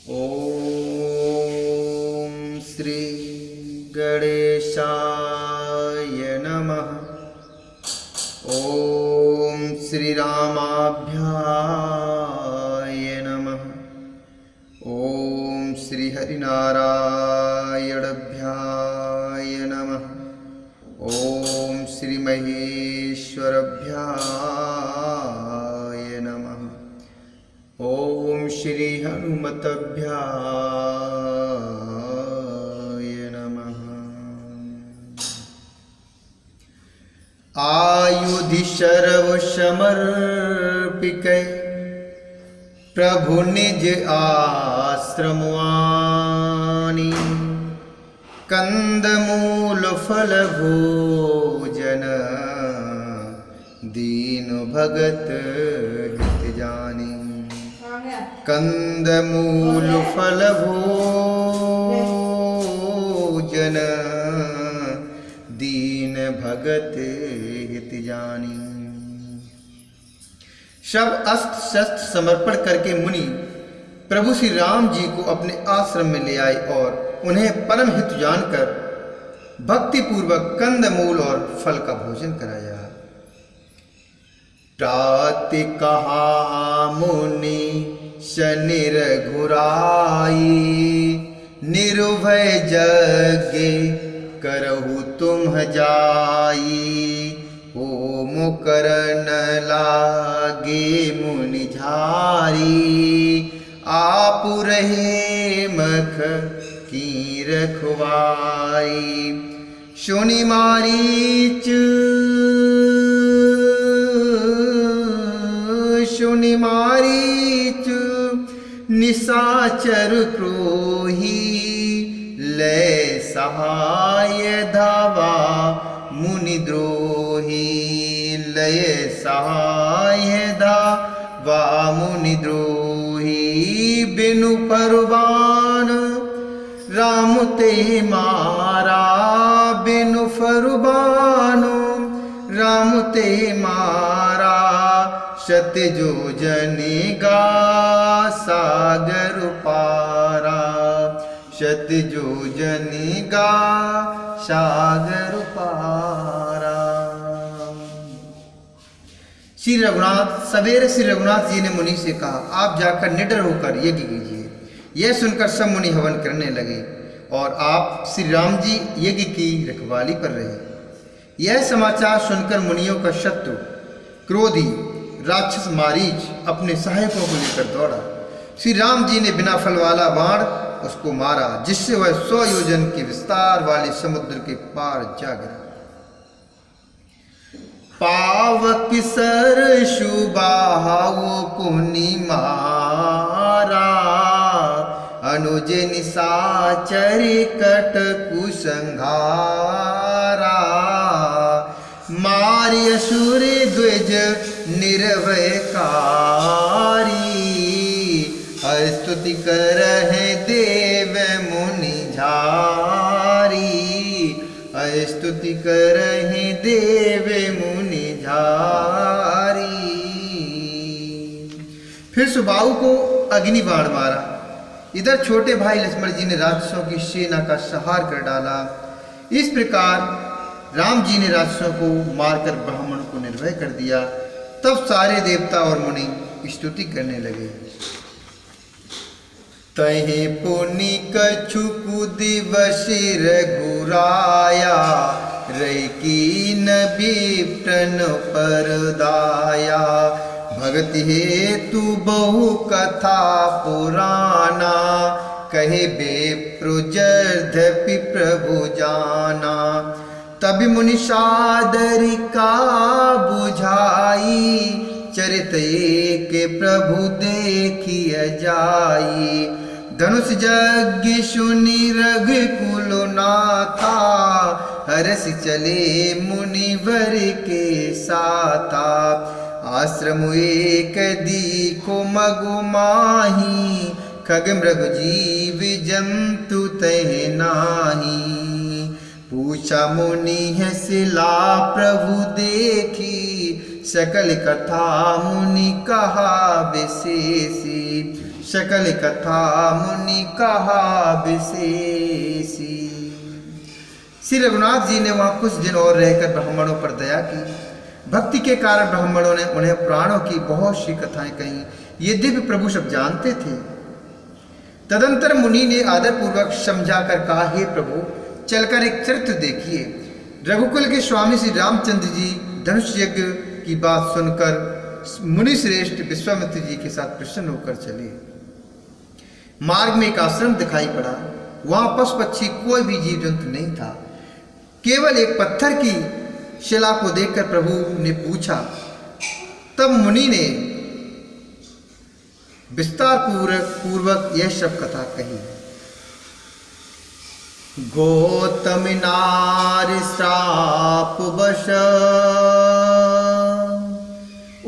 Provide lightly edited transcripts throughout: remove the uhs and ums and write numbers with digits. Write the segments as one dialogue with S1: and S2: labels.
S1: ओम श्री गणेशाय नमः। ओम श्री रामाभ्याय नमः। ओम श्री हरिनारायणाभ्याय नमः। ओम श्री महेश्वराभ्याय नमः। ओम श्री हनुमताभ्याय नमः। आयुधि शरव समर्पिकै प्रभु निज आश्रमवाणी। कंदमूल फल भोजन दीन भगत हित जानी। कंदमूल फल भोजन दीन भगत हित जानी। शव अस्त्र शस्त्र समर्पण करके मुनि प्रभु श्री राम जी को अपने आश्रम में ले आए और उन्हें परम हित जानकर भक्ति पूर्वक कंदमूल और फल का भोजन कराया। प्राति कहा मुनि शनि रघुराई। निर्भय यज्ञ करहु तुम जाई। होम करन लागे मुनि झारी। आप रहे मख की रखवाई। शोनि मारीच शोनि मारीच निशाचर क्रोही। ले सहाय धावा मुनि द्रोही। लय सहाय धावा मुनि द्रोही। बिनु फरुबान राम ते मारा। बिनु फरुबान राम ते मारा। शत जो जनेगा सागर पारा। शत जो जनेगा सागर पारा। श्री रघुनाथ सवेरे श्री रघुनाथ जी ने मुनि से कहा, आप जाकर निडर होकर यज्ञ कीजिए। यह सुनकर सब मुनि हवन करने लगे और आप श्री राम जी यज्ञ की रखवाली पर रहे। यह समाचार सुनकर मुनियों का शत्रु क्रोधी राक्षस मारीच अपने सहायकों को लेकर दौड़ा। श्री राम जी ने बिना फल वाला बाण उसको मारा, जिससे वह 100 योजन के विस्तार वाले समुद्र के पार जा गिरा। पावक सर शुबाहो पुनि मारा। अनुज निशाचरी कट कुसंहारा। मार्य असुर द्विज निर्भयकारी। स्तुति करहि देव मुनि झारी। स्तुति करहि देव मुनि झारी। फिर सुबाहु को अग्नि बाण मारा। इधर छोटे भाई लक्ष्मण जी ने राक्षसों की सेना का संहार कर डाला। इस प्रकार राम जी ने राक्षसों को मारकर ब्राह्मण को निर्भय कर दिया। तब सारे देवता और मुनि स्तुति करने लगे। तहि पुनि कछु दिवस रघुराया। रैकीन विप्रन पर दाया। भगति हेतु बहु कथा पुराना। कहे बेप्रुजर्धपि प्रभु जाना। तभी मुनि सादरिका बुझाई। चरित के प्रभु देखिय जाई। धनुष यज्ञ सुनि रघुकुल नाथा। हरसि चले मुनिवर के साथा। आश्रम एक दीको मगु माही। खग मृग जीव जंतु तह नाही। पूछा मुनि है सिला प्रभु देखी। सकल कथा मुनि कहा विशेषी। सकल कथा मुनि कहा विशेषी। श्री रघुनाथ जी ने वहाँ कुछ दिन और रहकर ब्राह्मणों पर दया की। भक्ति के कारण ब्राह्मणों ने उन्हें पुराणों की बहुत सी कथाएं कहीं। ये दिव्य प्रभु सब जानते थे। तदंतर मुनि ने आदरपूर्वक समझाकर कहा, हे प्रभु, चलकर एक चरित्र देखिए। रघुकुल के स्वामी श्री रामचंद्र जी धनुष यज्ञ की बात सुनकर मुनि श्रेष्ठ विश्वामित्र जी के साथ प्रसन्न होकर चले। मार्ग में एक आश्रम दिखाई पड़ा। वहां पशु पक्षी कोई भी जीव जंतु नहीं था। केवल एक पत्थर की शिला को देखकर प्रभु ने पूछा। तब मुनि ने विस्तार पूर्वक यह सब कथा कही। गौतम नार श्राप वश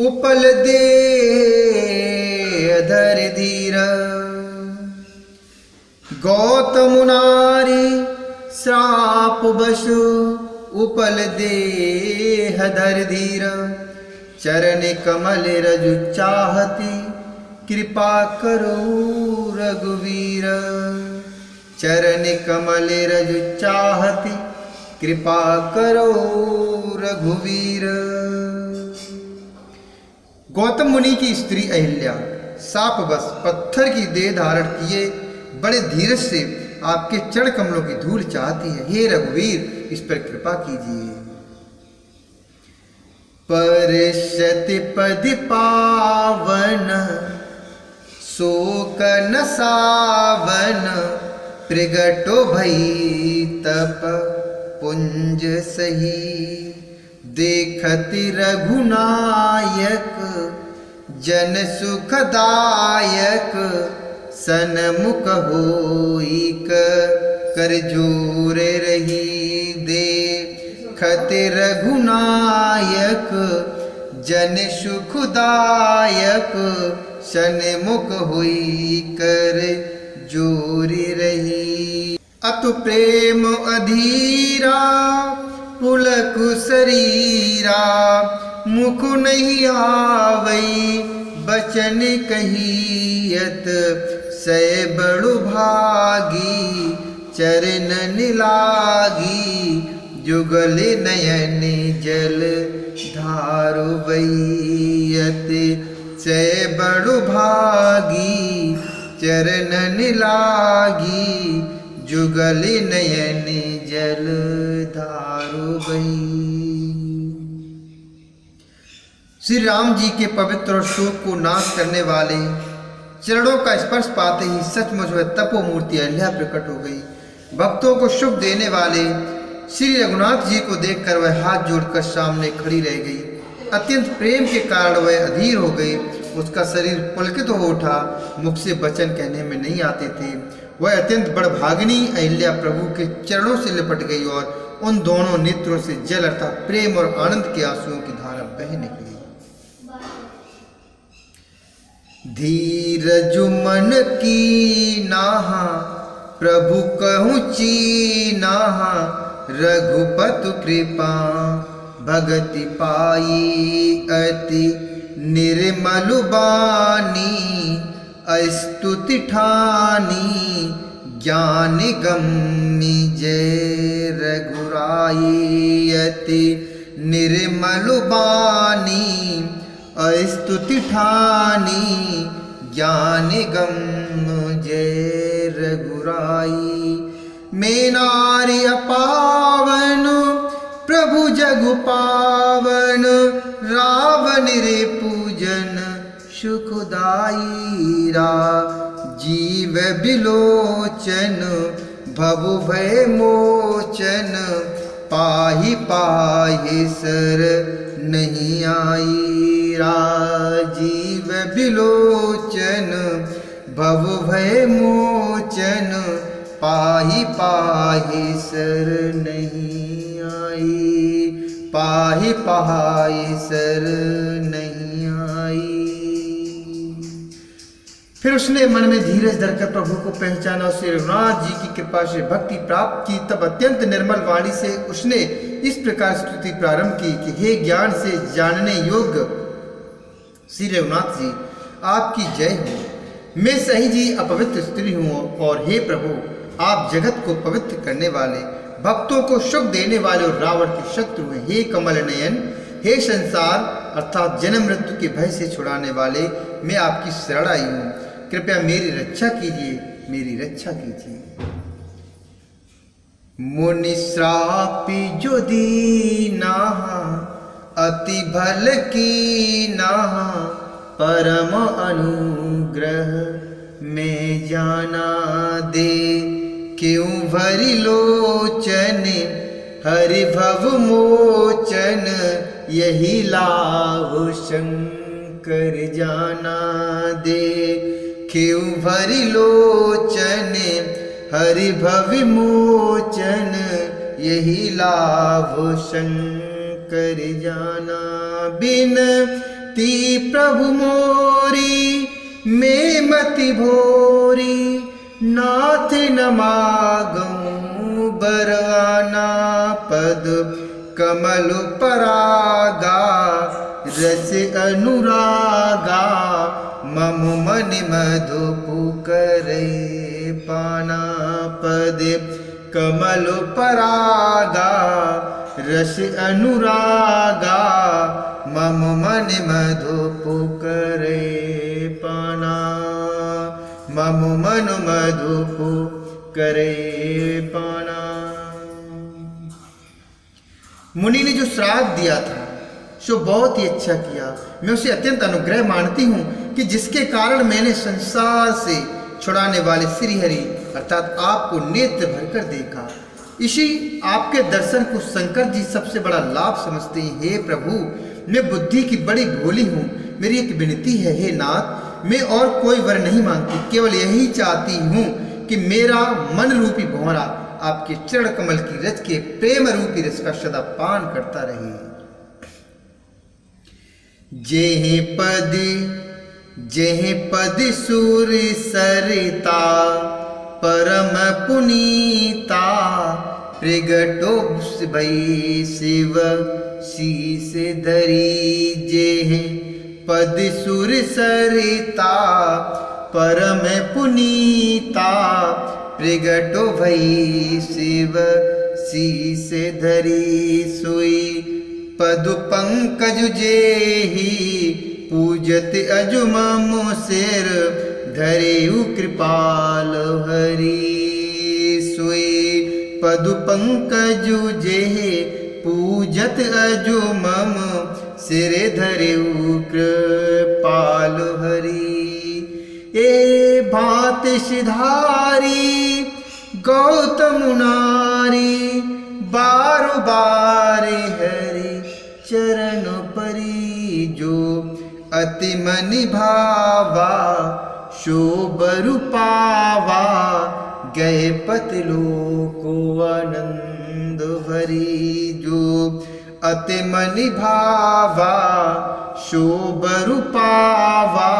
S1: उपल दे धर धीर। गौतम नारी श्राप वश उपल देह धर धीर। चरण कमल रजु चाहती कृपा करो रघुवीर। चरण कमल रजु चाहती कृपा करो रघुवीर। गौतम मुनि की स्त्री अहिल्या शापवश पत्थर की देह धारण किए बड़े धीरज से आपके चरण कमलों की धूल चाहती है। हे रघुवीर, इस पर कृपा कीजिए। परशति पद पावन शोक न सावन। प्रगटो भई तप पुंज सही। देखति रघुनायक जन सुखदायक। सनमुख होई कर जोर रही। देखति रघुनायक जन सुखदायक। सनमुख होई कर जोरी रही। अतु प्रेम अधीरा पुलकु शरीरा। मुख नहीं आवई बचन कहियत। सै बड़ु भागी चरणन लागी। जुगल नयन जल धारु बहियत। सै बड़ु भागी चरणन लागी। जुगल नयन जल धारु बही। श्री राम जी के पवित्र और शोक को नाश करने वाले चरणों का स्पर्श पाते ही सचमुच वह तपोमूर्ति अहिल्या प्रकट हो गई। भक्तों को सुख देने वाले श्री रघुनाथ जी को देखकर वह हाथ जोड़कर सामने खड़ी रह गई। अत्यंत प्रेम के कारण वह अधीर हो गई। उसका शरीर पुलकित हो उठा। मुख से वचन कहने में नहीं आते थे। वह अत्यंत बड़भागिनी अहिल्या प्रभु के चरणों से लिपट गई और उन दोनों नेत्रों से जल अर्थात प्रेम और आनंद के आंसुओं की धारा बह निकली। धीरज मन की नाहा प्रभु कहूँ चीनाहा। रघुपति कृपा भगति पाई अति निर्मल बानी। स्तुति ठानी ज्ञान गम्य जय रघुराई। अति निर्मल बानी स्तुति ठानी ज्ञान गम्य जय रघुराई। मैं नारी पावन प्रभु जगु पावन। रावण रे पूजन सुखदाई। जीव बिलोचन भव भय मोचन। पाहि पाहि सर नहीं आई। जीव बिलोचन भव भय मोचन। पाहि पाहि सर नहीं आई। पाहि पाहि सर नहीं आई। फिर उसने मन में धीरज धरकर प्रभु को पहचाना। श्री रघुनाथ जी की कृपा से भक्ति प्राप्त की। तब अत्यंत निर्मल वाणी से उसने इस प्रकार स्तुति प्रारंभ की कि हे ज्ञान से जानने योग्य श्री रघुनाथ जी, आपकी जय हो। मैं सही जी अपवित्र स्त्री हूँ, और हे प्रभु, आप जगत को पवित्र करने वाले, भक्तों को सुख देने वाले और रावण के शत्रु हैं। हे कमल नयन, हे संसार अर्थात जन्म मृत्यु के भय से छुड़ाने वाले, मैं आपकी शरण आई हूँ, कृपया मेरी रक्षा कीजिए, मेरी रक्षा कीजिए। मुनि श्रापि जो दीना, अति भल कीना, परम अनुग्रह में जाना दे। क्यों भरि लोचन हरि भव मोचन, यही लाभ शंकर जाना दे। क्यों भरि लोचन हरि भव मोचन, यही लाभ शंकर जाना। बिनती प्रभु मोरी मैं मति भोरी, नाथ न मागऊं बरआना। पद कमल परागा रस अनुरागा, मम मन मधुपु करे पाना। पद कमल परागा रस अनुरागा, मम मन मधुपु करे पाना। मम मन मधुपु करे पाना। मुनि ने जो श्राप दिया था सो बहुत ही अच्छा किया। मैं उसे अत्यंत अनुग्रह मानती हूँ कि जिसके कारण मैंने संसार से छुड़ाने वाले श्री हरि अर्थात आपको नेत्र भरकर देखा। इसी आपके दर्शन को शंकर जी सबसे बड़ा लाभ समझते हैं। हे प्रभु, मैं बुद्धि की बड़ी भोली हूँ, मेरी एक विनती है। हे नाथ, मैं और कोई वर नहीं मांगती, केवल यही चाहती हूँ कि मेरा मन रूपी भंवरा आपके चरण कमल की रज के प्रेम रूपी रस का सदा पान करता रहे। जेहि पद सूर सरिता, परम पुनीता, प्रगटो भई शिव शीस धरी। जेहि पद सुर सरिता, परम पुनीता, प्रगटो भई शिव शीस धरी। सोई पदु पंकज जेहि, पूजत अजु मम सिर धरेउ कृपाल हरि। सोई पदु पंकजु जेहि, पूजत अजु मम सिर धरेउ कृपाल हरि। ए भात सिधारी गौतम नारी, बारु बारे हरि चरण परी। जो अति मनि भावा शोभरु पावा, गए पति लोको आनंद भरी। जो अति मनि भावा शोभरु पावा,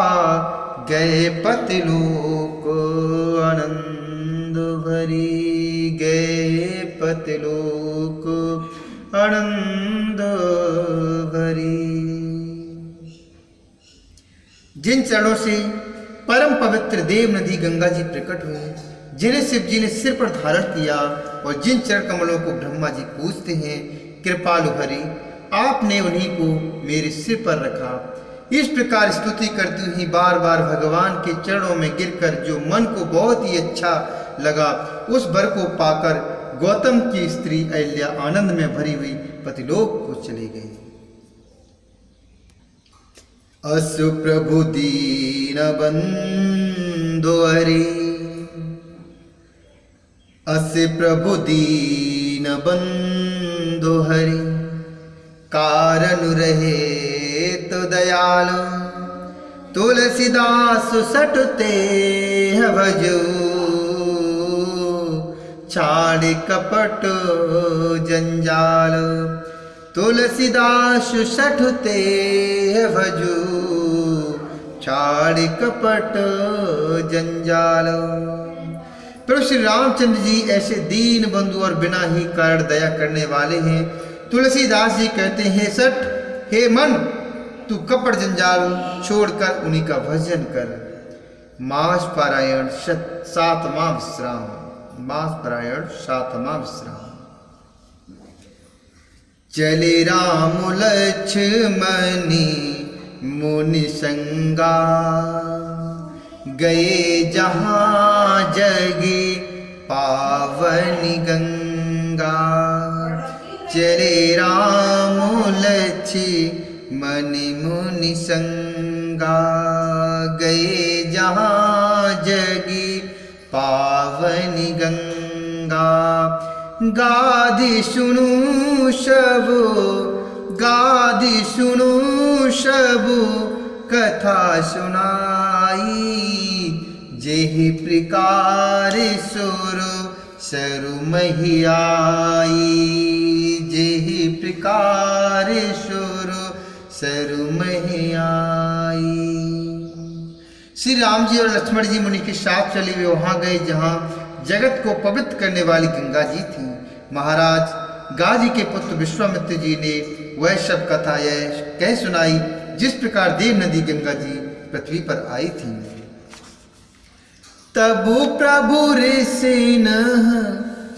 S1: गए पति लोको आनंद भरी। गए पति लोको आनंद भरी। जिन चरणों से परम पवित्र देव नदी गंगा जी प्रकट हुए, जिन्हें शिव जी ने सिर पर धारण किया, और जिन चरण कमलों को ब्रह्मा जी पूजते हैं, कृपालु हरि, आपने उन्हीं को मेरे सिर पर रखा। इस प्रकार स्तुति करती हुई बार बार भगवान के चरणों में गिरकर जो मन को बहुत ही अच्छा लगा, उस वर को पाकर गौतम की स्त्री अहिल्या आनंद में भरी हुई पतिलोक को चली गई। असु प्रभु दीन बंधु हरि, अस प्रभु दीन बंधु हरि, कारण रहे तो दयालु, तुलसीदास सटते भजो, छाड़ कपट जंजाल, तुलसीदास सटते भजो, छाड़ कपट जंजाल। प्रभु श्री रामचंद्र जी ऐसे दीन बंधु और बिना ही कारण दया करने वाले हैं। तुलसीदास जी कहते हैं, सठ हे मन, तू कपट जंजाल छोड़कर उन्हीं का भजन कर। मास पारायण 7वां विश्राम। मास पारायण 7वां विश्राम। चले राम लक्ष्मणी मुनि संगा, गए जहाँ जगे पावनी गंगा। चले राम लक्ष्मणी मुनि संगा, गए जहाँ जगी पावनी गंगा। गादि सुनु शबु, गादि सुनु शबु कथा सुनाई। जेहि प्रकार सुर सरु मही आई, जेहि प्रकार सुर सरु मही आई। श्री राम जी और लक्ष्मण जी मुनि के साथ चले हुए वहां गए जहां जगत को पवित्र करने वाली गंगा जी थी। महाराज गाजी के पुत्र विश्वामित्र जी ने वह सब कथा यह कह सुनाई जिस प्रकार देव नदी गंगा जी पृथ्वी पर आई थी। तबु प्रभु ऋषि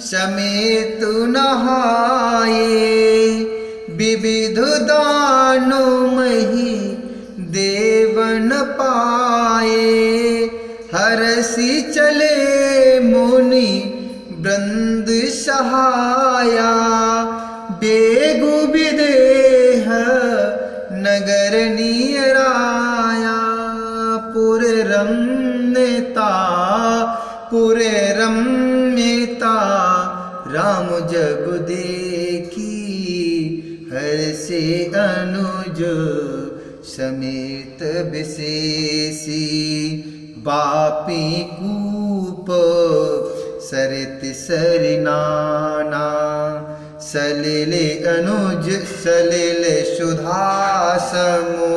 S1: समेत नहाए, विविध दानो मही देवन पाए। हरसि चले मुनि वृंद सहाया, बेगु विदेह नगर नियराया। पुर रम्यता, पुर रम्यता राम जग देखी। हर्षे अनुज समेत विशेषी, बापी कूप सरित सरिनाना। सलिले अनुज सलिले सुधा समो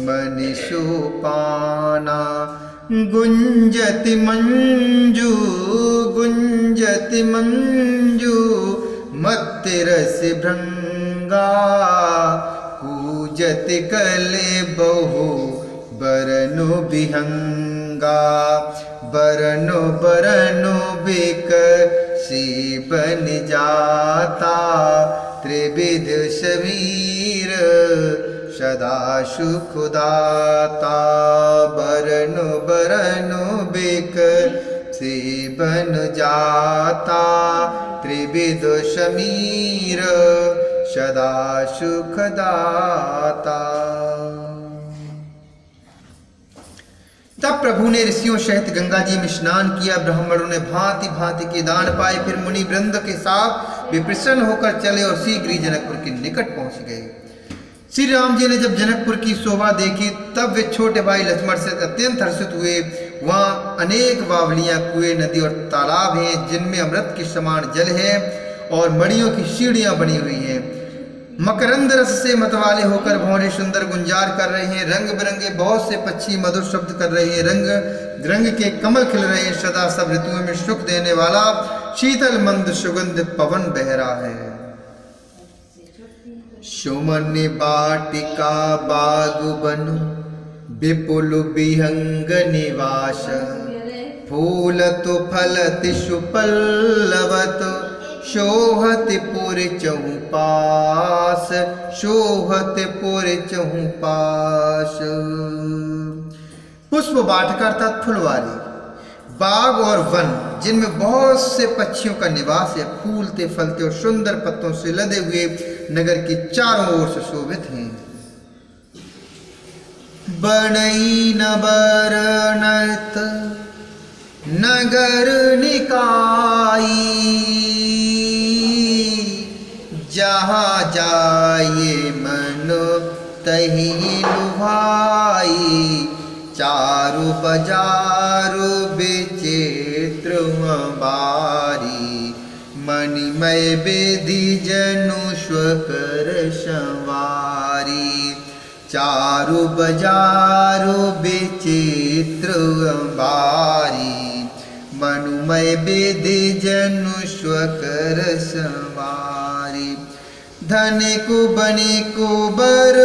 S1: मनीषो पाना। गुंजति मंजू, गुंजति मंजू मत्त रस भृंगा। कूजति कले बहु बरनु विहंगा। बरनो बरनो बिक सी बन जाता। त्रिविध शरीर सदा सुखदाता। बरनो बरनो बिक सी बन जाता। त्रिविध शमीर सदा सुखदाता। तब प्रभु ने ऋषियों सहित गंगा जी में स्नान किया। ब्राह्मणों ने भांति भांति के दान पाए। फिर मुनि वृंद के साथ वे प्रसन्न होकर चले और शीघ्र ही जनकपुर के निकट पहुंच गए। श्री राम जी ने जब जनकपुर की शोभा देखी तब वे छोटे भाई लक्ष्मण से अत्यंत हर्षित हुए। वहाँ अनेक बावलियां, कुएं, नदी और तालाब हैं जिनमें अमृत के समान जल है और मणियों की सीढ़ियां बनी हुई हैं। मकरंद रस से मतवाले होकर भौरे सुंदर गुंजार कर रहे हैं। रंग बिरंगे बहुत से पक्षी मधुर शब्द कर रहे हैं। रंग रंग के कमल खिल रहे हैं। सदा सब ऋतुओं में सुख देने वाला शीतल मंद सुगंध पवन बह रहा है। सुमन बाटिका बागुबन विपुल विहंग निवास। फूलत फलत सुपल्लवत शोहत पुर चहुपास। शोहत पुर चहुपास। पुष्प वाटिका अर्थात फुलवारी, बाग और वन जिनमें बहुत से पक्षियों का निवास है। फूलते फलते और सुंदर पत्तों से लदे हुए नगर की चारों ओर से शोभित हैं। बनई न बरनत नगर निकाई। जहाँ जाए मनो तही लुभाई। चारु बजारु विचित्र बारी। मणिमय विधि जनु स्वकर संवारी। चारु बजारु विचित्र बारी। मनुमय विधि जनु स्वकर संवारी। धन को बने को बर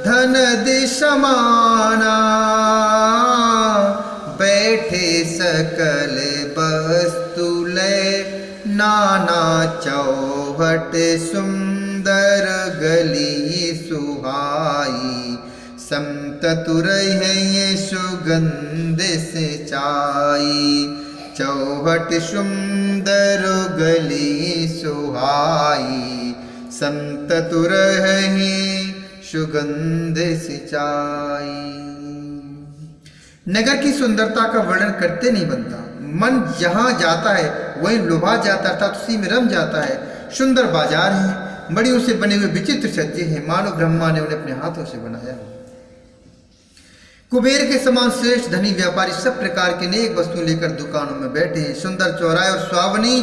S1: धन दि समाना। बैठे सकल वस्तु लय, नाना चौहट सुंदर गली सुहाई, समततुर है सुगंध सिंचाई, चौहट सुंदर गली सुहाई, समततुर है सुगंध सिंचाई। नगर की सुंदरता का वर्णन करते नहीं बनता, मन जहाँ जाता है वहीं लुभा जाता अर्थात उसी में रम जाता है। सुंदर बाजार हैं, मड़ियों से बने हुए विचित्र सज्जे हैं, मानो ब्रह्मा ने उन्हें अपने हाथों से बनाया। कुबेर के समान श्रेष्ठ धनी व्यापारी सब प्रकार के नेक वस्तु लेकर दुकानों में बैठे हैं। सुंदर चौराहे और सुहावनी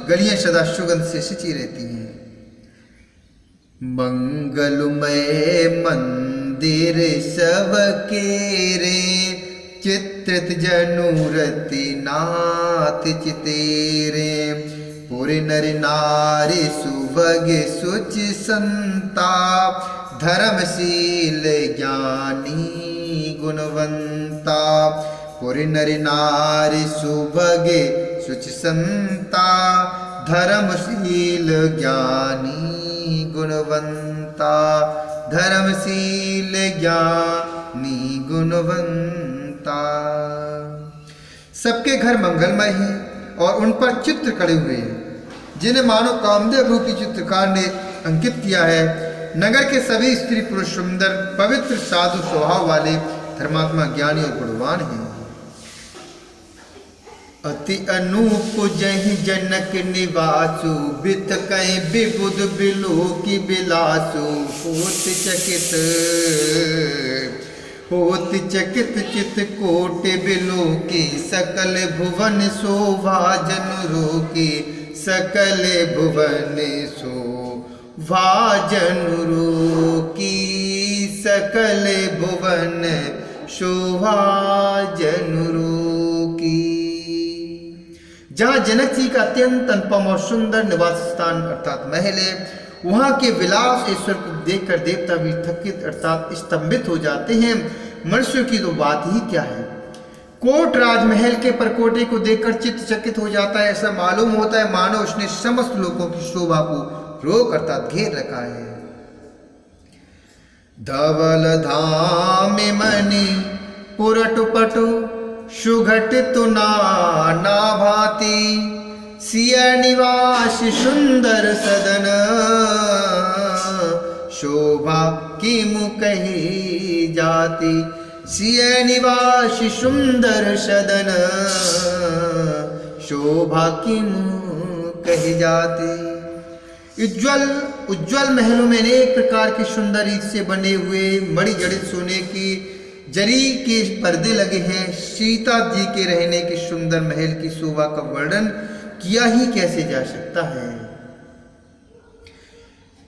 S1: गलियां सदा सुगंध से सिंची रहती हैं। मंगलमय मंदिर सबके रे, चित्रित जनुरति नाथ चितेरे, पुर नर नारी सुभग सुच संता, धर्मशील ज्ञानी गुणवंता, पुर नर नारी सुभग सुच संता, धर्मशील ज्ञानी गुणवंता, धर्मशील ज्ञानी गुणवंता। सबके घर मंगलमय हैं और उन पर चित्र खड़े हुए हैं, जिन्हें मानो कामदेव रूपी चित्रकार ने अंकित किया है। नगर के सभी स्त्री पुरुष सुंदर पवित्र साधु स्वभाव वाले धर्मात्मा ज्ञानी और गुणवान हैं। अति अनूप जहि जनक निवासु, बित कहीं विबुध बिलोकी बिलासु, होत चकित चित कोट बिलोकी, सकल भुवन शोभा जन रोकी, सकल भुवन शोभा जन रोकी, सकल भुवन शोभा जन रोकी। जहाँ जनक जी का अत्यंत अनुपम और सुंदर निवास स्थान अर्थात महल है, वहाँ के विलास ईश्वर को देखकर देवता भी थकित अर्थात स्तंभित हो जाते हैं। मनुष्य की तो बात ही क्या है। कोट राजमहल के परकोटे को देखकर चित्त चकित हो जाता है। ऐसा मालूम होता है मानो उसने समस्त लोगों की शोभा को रोक अर्थात घेर रखा है। धवल धाम मणि पुरटु पटु, सुघटितु नाना भांति, सिय निवास सुंदर सदन, शोभा किमु कही जाति, सिय निवास सुंदर सदन, शोभा किमु कही जाति। उज्ज्वल महलों में अनेक प्रकार के सुंदर रीत से बने हुए मणि जड़ित सोने की जरी के पर्दे लगे हैं। सीता जी के रहने के सुंदर महल की शोभा का वर्णन किया ही कैसे जा सकता है।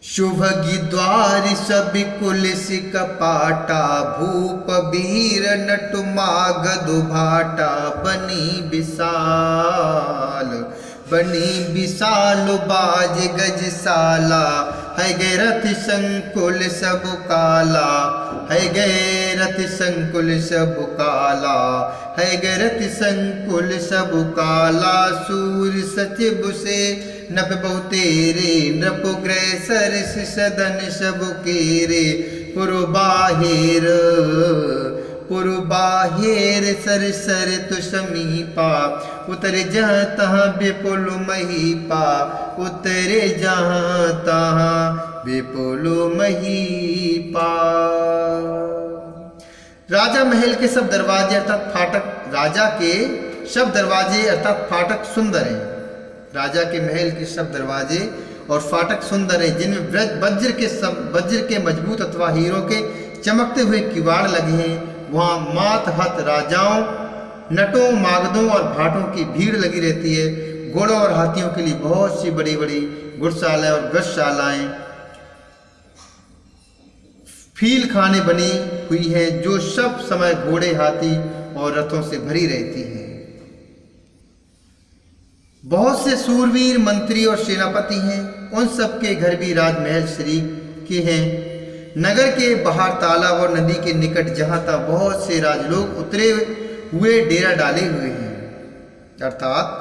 S1: शुभगी द्वार सब कुल कपाटा, भूप वीर नट मागध भाटा, बनी विशाल बाज गजशाला, है गे रथ संकुल सब काला, है गे रथ संकुल सब काला, है गे रथ संकुल सब काला, सूर सचिव से नप बहुतेरे, नप ग्रह सरस सदन सब केरे, पुरबाहेर सर सर तु समीपा, उतरे जहाँ तहाँ विपुल महीपा, उतरे जहाँ तहाँ विपुल महीपा। राजा महल के सब दरवाजे अर्थात फाटक, राजा के सब दरवाजे अर्थात फाटक सुंदर हैं। राजा के महल के सब दरवाजे और फाटक सुंदर हैं, जिनमें वज्र के मजबूत अथवा हीरों के चमकते हुए किवाड़ लगे हैं। वहाँ मात हत राजाओं, नटों, मागधों और भाटों की भीड़ लगी रहती है। घोड़ों और हाथियों के लिए बहुत सी बड़ी बड़ी घुड़शालाएं और गजशालाएं, फील खाने बनी हुई हैं, जो सब समय घोड़े, हाथी और रथों से भरी रहती हैं। बहुत से सूरवीर मंत्री और सेनापति हैं, उन सब के घर भी राजमहल श्री के हैं। नगर के बाहर तालाब और नदी के निकट जहाँ तक बहुत से राजलोग हुए डेरा डाले हुए हैं। अर्थात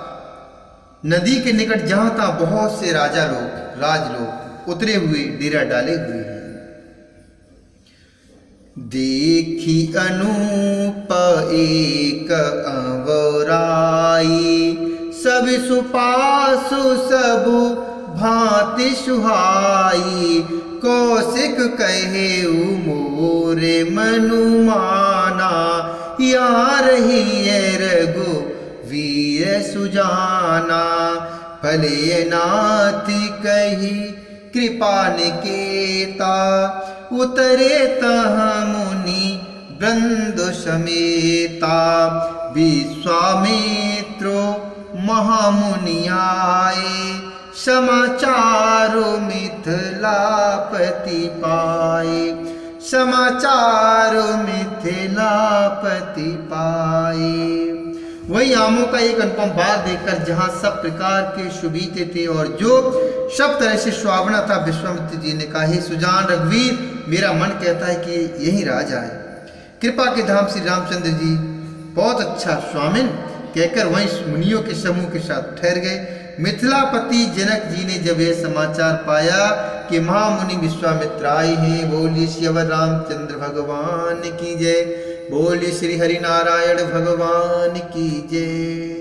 S1: नदी के निकट जहां तहां बहुत से राजा लोग, राजलोग उतरे हुए डेरा डाले हुए हैं। देखी अनूप एक अवराई, सब सुपासु सब भांति सुहाई। कौशिक कहे मोरे मनु माना, या रही रघु वीर सुजाना। भले नाथी कही कृपा निकेता, उतरे तह मुनि वृंद समेता। विश्वामित्रो महामुनि आए, समाचार मिथिलापति पाए। समाचार मिथिलापति पाए। वही आमों का एक अनुपम बाग देखकर जहां सब प्रकार के शुभीते थे और जो सब तरह से सुहावना था, विश्वामित्र जी ने कहा, हे सुजान रघुवीर, मेरा मन कहता है कि यही राज आए। कृपा के धाम श्री रामचंद्र जी बहुत अच्छा स्वामिन कहकर वहीं मुनियों के समूह के साथ ठहर गए। मिथिलापति जनक जी ने जब यह समाचार पाया कि महामुनि विश्वामित्र आए हैं, बोलिए श्री रामचंद्र भगवान की जय, बोलिए श्री हरि नारायण भगवान की जय।